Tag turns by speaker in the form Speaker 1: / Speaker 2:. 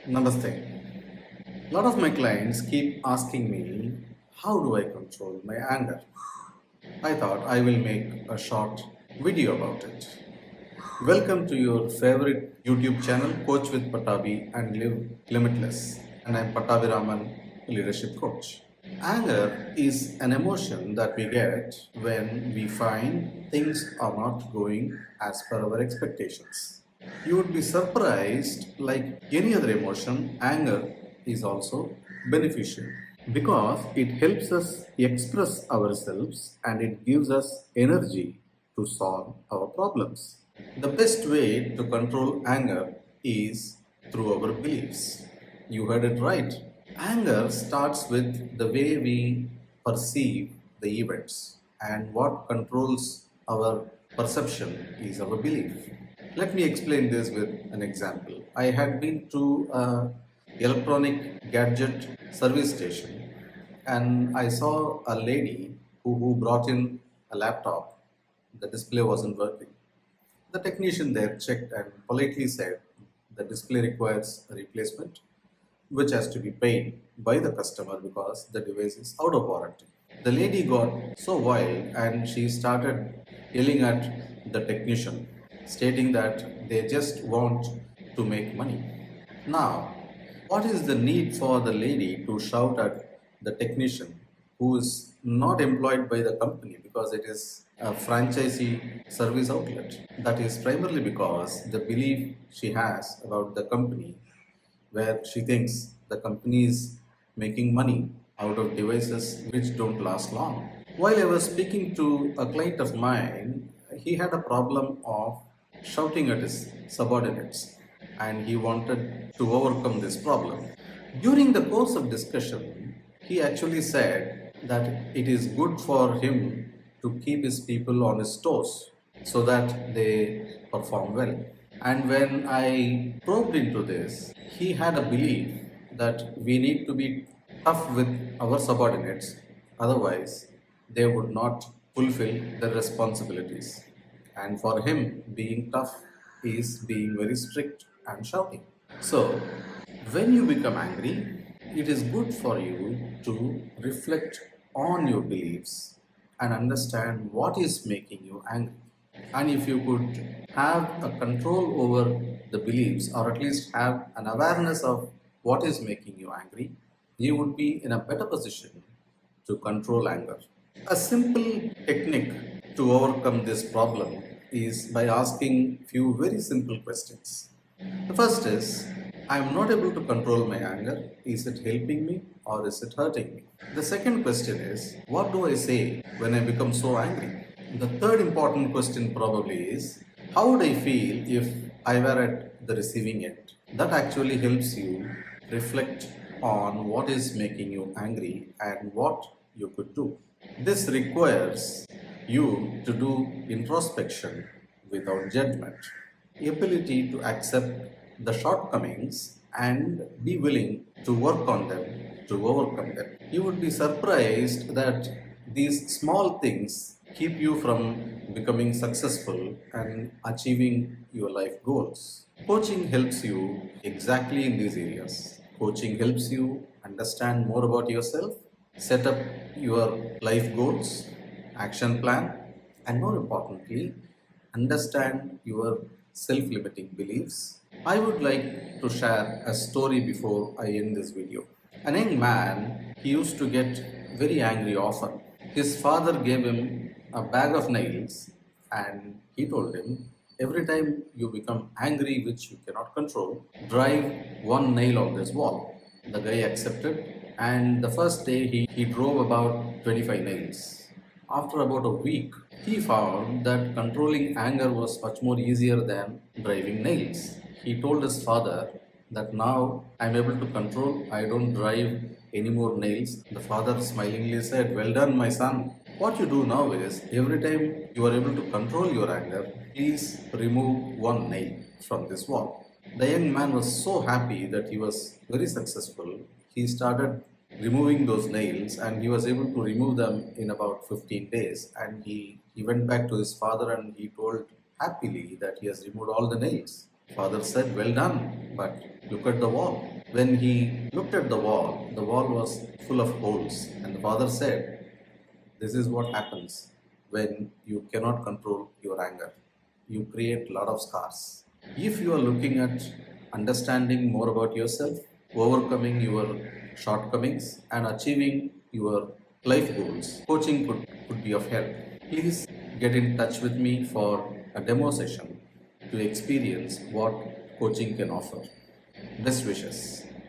Speaker 1: Namaste. A lot of my clients keep asking me, how do I control my anger? I thought I will make a short video about it. Welcome to your favorite YouTube channel, Coach with Patabi and Live Limitless. And I'm Patabi Raman, leadership coach. Anger is an emotion that we get when we find things are not going as per our expectations. You would be surprised, like any other emotion, anger is also beneficial because it helps us express ourselves and it gives us energy to solve our problems. The best way to control anger is through our beliefs. You heard it right. Anger starts with the way we perceive the events, and what controls our perception is our belief. Let me explain this with an example. I had been to a electronic gadget service station and I saw a lady who brought in a laptop. The display wasn't working. The technician there checked and politely said the display requires a replacement, which has to be paid by the customer because the device is out of warranty. The lady got so wild and she started yelling at the technician, stating that they just want to make money. Now, what is the need for the lady to shout at the technician who is not employed by the company because it is a franchisee service outlet? That is primarily because the belief she has about the company, where she thinks the company is making money out of devices which don't last long. While I was speaking to a client of mine, he had a problem of shouting at his subordinates and he wanted to overcome this problem. During the course of discussion, he actually said that it is good for him to keep his people on his toes so that they perform well. And when I probed into this, he had a belief that we need to be tough with our subordinates, otherwise, they would not fulfill their responsibilities. And for him, being tough is being very strict and shouting. So, when you become angry, it is good for you to reflect on your beliefs and understand what is making you angry. And if you could have a control over the beliefs or at least have an awareness of what is making you angry, you would be in a better position to control anger. A simple technique to overcome this problem is by asking few very simple questions. The first is, I am not able to control my anger. Is it helping me or is it hurting me? The second question is, what do I say when I become so angry? The third important question probably is, how would I feel if I were at the receiving end? That actually helps you reflect on what is making you angry and what you could do. This requires you to do introspection without judgment, ability to accept the shortcomings and be willing to work on them to overcome them. You would be surprised that these small things keep you from becoming successful and achieving your life goals. Coaching helps you exactly in these areas. Coaching helps you understand more about yourself, set up your life goals, action plan, and more importantly, understand your self limiting beliefs. I would like to share a story before I end this video. An young man, he used to get very angry often. His father gave him a bag of nails and he told him, every time you become angry, which you cannot control, drive one nail on this wall. The guy accepted, and the first day he drove about 25 nails. After about a week, he found that controlling anger was much more easier than driving nails. He told his father that now I'm able to control, I don't drive any more nails. The father smilingly said, well done, my son. What you do now is every time you are able to control your anger, please remove one nail from this wall. The young man was so happy that he was very successful. He started removing those nails and he was able to remove them in about 15 days. And he went back to his father and he told happily that he has removed all the nails. Father said, well done, but look at the wall. When he looked at the wall was full of holes, and the father said, this is what happens when you cannot control your anger. You create a lot of scars. If you are looking at understanding more about yourself, overcoming your shortcomings, and achieving your life goals, coaching could be of help. Please get in touch with me for a demo session to experience what coaching can offer. Best wishes.